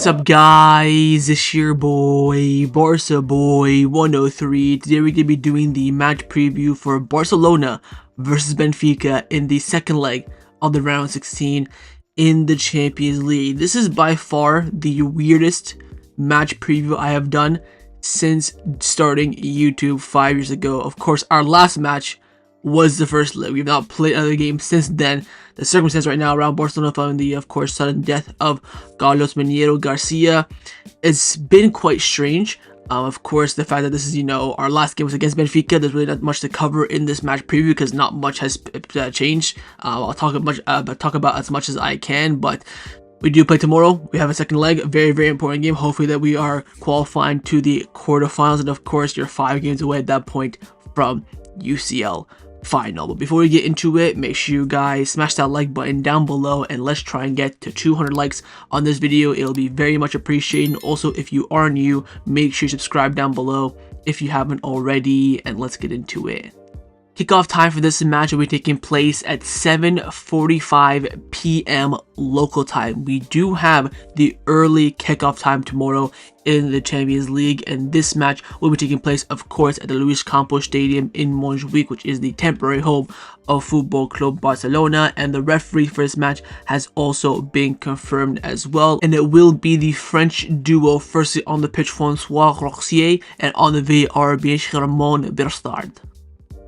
What's up, guys? It's your boy Barca Boy 103. Today we're gonna be doing the match preview for Barcelona versus Benfica in the second leg of the round 16 in the Champions League. This is by far the weirdest match preview I have done since starting YouTube 5 years ago. Of course, our last match was the first leg. We've not played another game since then. The circumstance right now around Barcelona following the, of course, sudden death of Carlos Minero Garcia, it's been quite strange. Of course, the fact that this is, our last game was against Benfica, there's really not much to cover in this match preview because not much has changed. I'll talk about as much as I can, but we do play tomorrow. We have a second leg, a very, very important game. Hopefully that we are qualifying to the quarterfinals, and of course, you're 5 games away at that point from UCL final. But before we get into it, make sure you guys smash that like button down below and let's try and get to 200 likes on this video. It'll be very much appreciated. Also, if you are new, make sure you subscribe down below if you haven't already, and let's get into it. Kickoff time for this match will be taking place at 7:45 p.m. local time. We do have the early kickoff time tomorrow in the Champions League, and this match will be taking place, of course, at the Luis Campos Stadium in Montjuic, which is the temporary home of Football Club Barcelona. And the referee for this match has also been confirmed as well, and it will be the French duo, firstly on the pitch Francois Roxier, and on the VAR being Ramon Berstard.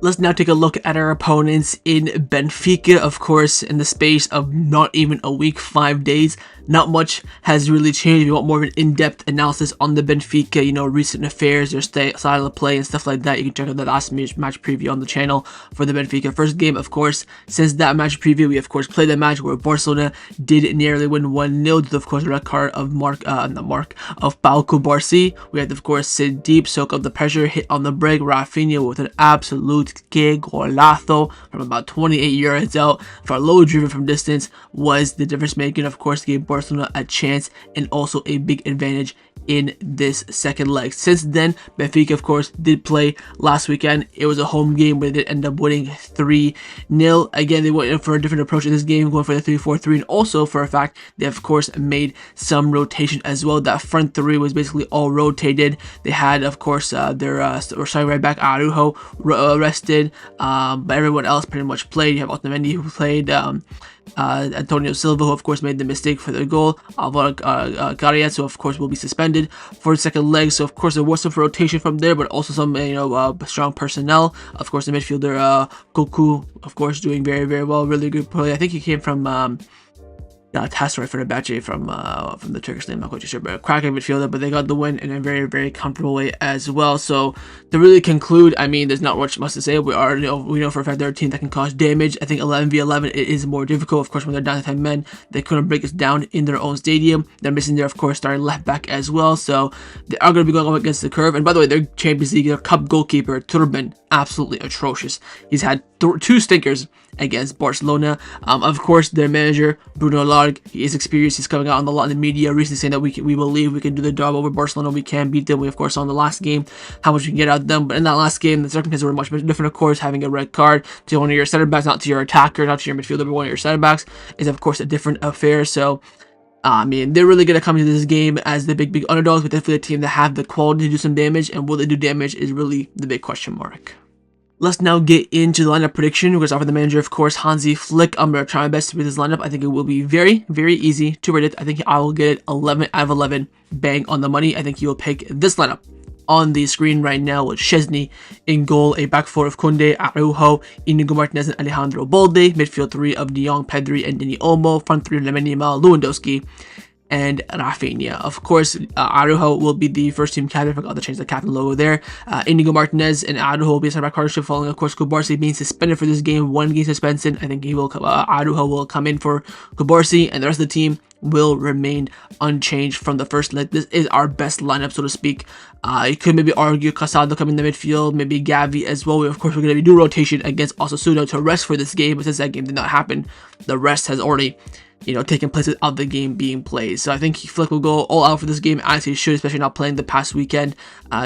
Let's now take a look at our opponents in Benfica. Of course, in the space of not even a week, 5 days, not much has really changed. If you want more of an in-depth analysis on the Benfica, recent affairs, their style of play and stuff like that, you can check out the last match preview on the channel for the Benfica first game. Of course, since that match preview, we of course played the match where Barcelona did nearly win 1-0 to, of course, the red card of Pau Cubarsi. We had, of course, sit deep, soak up the pressure, hit on the break. Raphinha with an absolute golazo from about 28 yards out for a low driven from distance was the difference making. Of course, gave Barcelona a chance and also a big advantage in this second leg. Since then, Benfica, of course, did play last weekend. It was a home game where they ended up winning 3-0. Again, they went in for a different approach in this game, going for the 3-4-3, and also for a fact, they of course made some rotation as well. That front three was basically all rotated. They had, of course, their starting right back Araujo rested, but everyone else pretty much played. You have Otamendi who played, Antonio Silva, who of course made the mistake for the goal, Alvaro Carrias, who of course will be suspended for the second leg. So of course there was some rotation from there, but also some strong personnel. Of course the midfielder Kounde, of course, doing very, very well, really good play. I think he came from Tasser for the Fenerbahce from the Turkish name, I'm not quite sure, but a cracking midfielder. But they got the win in a very, very comfortable way as well. So to really conclude, I mean, there's not much to say. We know for a fact they're a team that can cause damage. I think 11v11 it is more difficult. Of course, when they're down to 10 men, they couldn't break us down in their own stadium. They're missing their, of course, starting left back as well. So they are going to be going up against the curve. And by the way, their Champions League, their cup goalkeeper Turban, absolutely atrocious. He's had 2 stinkers against Barcelona. Of course, their manager Bruno Largue, he is experienced. He's coming out on the lot in the media recently saying that we believe we can do the job over Barcelona. We can beat them. We of course saw in the last game how much we can get out of them. But in that last game, the circumstances were much different. Of course, having a red card to one of your center backs, not to your attacker, not to your midfielder, but one of your center backs, is of course a different affair. So I mean, they're really going to come into this game as the big underdogs, but definitely a team that have the quality to do some damage. And will they do damage is really the big question mark. Let's now get into the lineup prediction. We're going to start with the manager, of course, Hansi Flick. I'm going to try my best to read this lineup. I think it will be very, very easy to predict. I think I will get it 11 out of 11. Bang on the money. I think he will pick this lineup on the screen right now with Szczesny in goal, a back four of Kounde, Araujo, Inigo Martinez, and Alejandro Balde, midfield 3 of De Jong, Pedri, and Dani Olmo, front 3 of Lamine Yamal, Lewandowski, and Raphinha. Of course, Araujo will be the first team captain. I forgot to change the captain logo there. Inigo Martinez and Araujo will be a center-back partnership following, of course, Cubarsi being suspended for this game. 1 game suspension. I think Araujo will come in for Cubarsi, and the rest of the team will remain unchanged from the first leg. This is our best lineup, so to speak. You could maybe argue Casado coming in the midfield, maybe Gavi as well. Of course, we're going to do rotation against Osasuna to rest for this game, but since that game did not happen, the rest has already taking place without the game being played. So I think Flick will go all out for this game, as he should, especially not playing the past weekend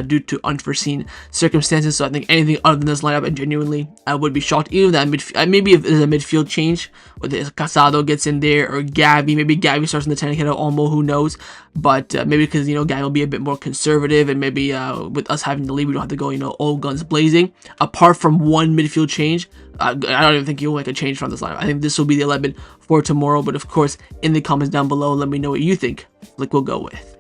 due to unforeseen circumstances. So I think anything other than this lineup, and genuinely, I would be shocked. Even that maybe if there's a midfield change, whether Casado gets in there or Gavi, maybe Gavi starts in the 10 ahead of Olmo, who knows? But maybe because Gavi will be a bit more conservative, and maybe with us having the lead, we don't have to go all guns blazing. Apart from one midfield change, I don't even think you'll make a change from this lineup. I think this will be the 11 for tomorrow. But of course, in the comments down below, let me know what you think Flick will go with.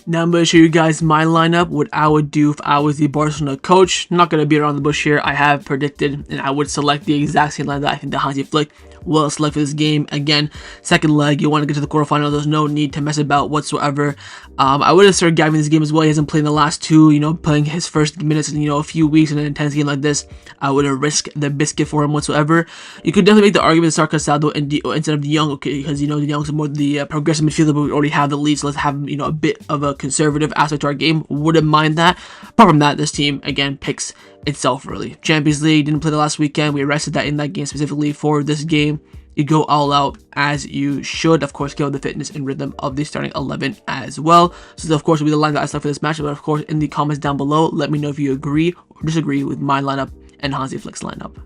Now I'm going to show you guys my lineup, what I would do if I was the Barcelona coach. Not going to be around the bush here. I have predicted, and I would select the exact same lineup that I think that Hansi Flick will select for this game. Again, second leg, you want to get to the quarterfinals. There's no need to mess about whatsoever. I would have started Gavi in this game as well. He hasn't played in the last two, playing his first minutes in, a few weeks in an intense game like this. I would have risked the biscuit for him whatsoever. You could definitely make the argument to start Casado instead of De Jong, okay, because, De Jong's more the progressive midfielder, but we already have the lead, so let's have, a bit of a conservative aspect to our game. Wouldn't mind that. Apart from that, this team, again, picks itself really. Champions League, didn't play the last weekend. We rested that in that game specifically for this game. You go all out as you should. Of course, get the fitness and rhythm of the starting 11 as well. So, of course, will be the line that I select for this match. But, of course, in the comments down below, let me know if you agree or disagree with my lineup and Hansi Flick's lineup.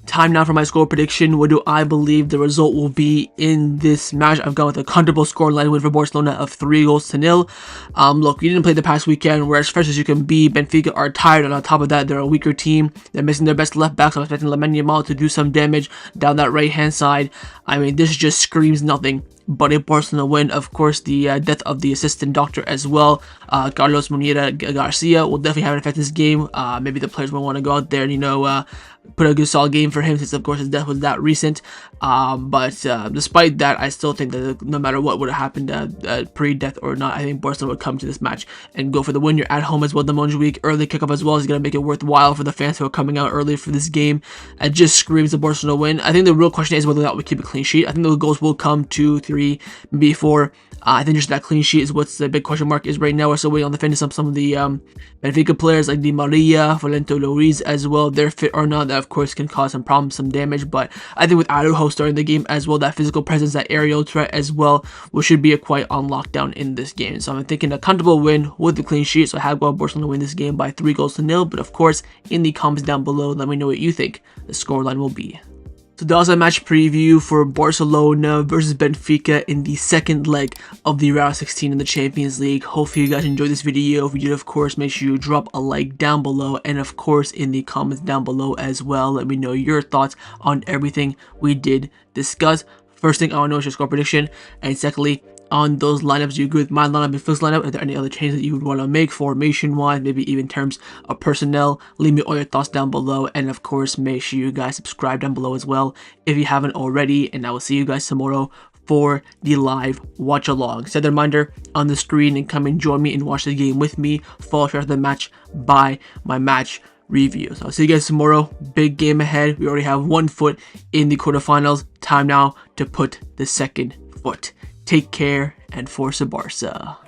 Time now for my score prediction. What do I believe the result will be in this match? I've gone with a comfortable scoreline win for Barcelona of 3-0. Look, we didn't play the past weekend. We're as fresh as you can be. Benfica are tired, and on top of that, they're a weaker team. They're missing their best left back, so I'm expecting Lamine Yamal to do some damage down that right-hand side. I mean, this just screams nothing but a Barcelona win. Of course, the death of the assistant doctor as well. Carlos Munira Garcia will definitely have an effect in this game. Maybe the players will want to go out there and, put a good solid game for him, since of course his death was that recent. But despite that, I still think that no matter what would have happened pre-death or not, I think Barcelona would come to this match and go for the win. You're at home as well the Montjuic. Early kickoff as well is going to make it worthwhile for the fans who are coming out early for this game. It just screams the Barcelona win. I think the real question is whether or not we keep a clean sheet. I think the goals will come 2, 3, maybe 4. I think just that clean sheet is what's the big question mark is right now. We're still waiting on the fitness of some of the Benfica players like Di Maria, Valento Luis as well. If they're fit or not, that of course can cause some problems, some damage. But I think with Araujo starting the game as well, that physical presence, that aerial threat as well, we should be quite on lockdown in this game. So I'm thinking a comfortable win with the clean sheet. So I have Barcelona win this game by 3-0. But of course, in the comments down below, let me know what you think the scoreline will be. So that was a match preview for Barcelona versus Benfica in the second leg of the round 16 in the Champions League. Hopefully you guys enjoyed this video. If you did, of course, make sure you drop a like down below, and of course in the comments down below as well, let me know your thoughts on everything we did discuss. First thing I want to know is your score prediction, and secondly, on those lineups, do you agree with my lineup and Phil's lineup? Are there any other changes that you would want to make, formation-wise, maybe even in terms of personnel? Leave me all your thoughts down below, and of course, make sure you guys subscribe down below as well if you haven't already, and I will see you guys tomorrow for the live watch along. Set the reminder on the screen and come and join me and watch the game with me. Follow after the match by my match review. So I'll see you guys tomorrow. Big game ahead. We already have one foot in the quarterfinals. Time now to put the second foot. Take care and Forza Barca.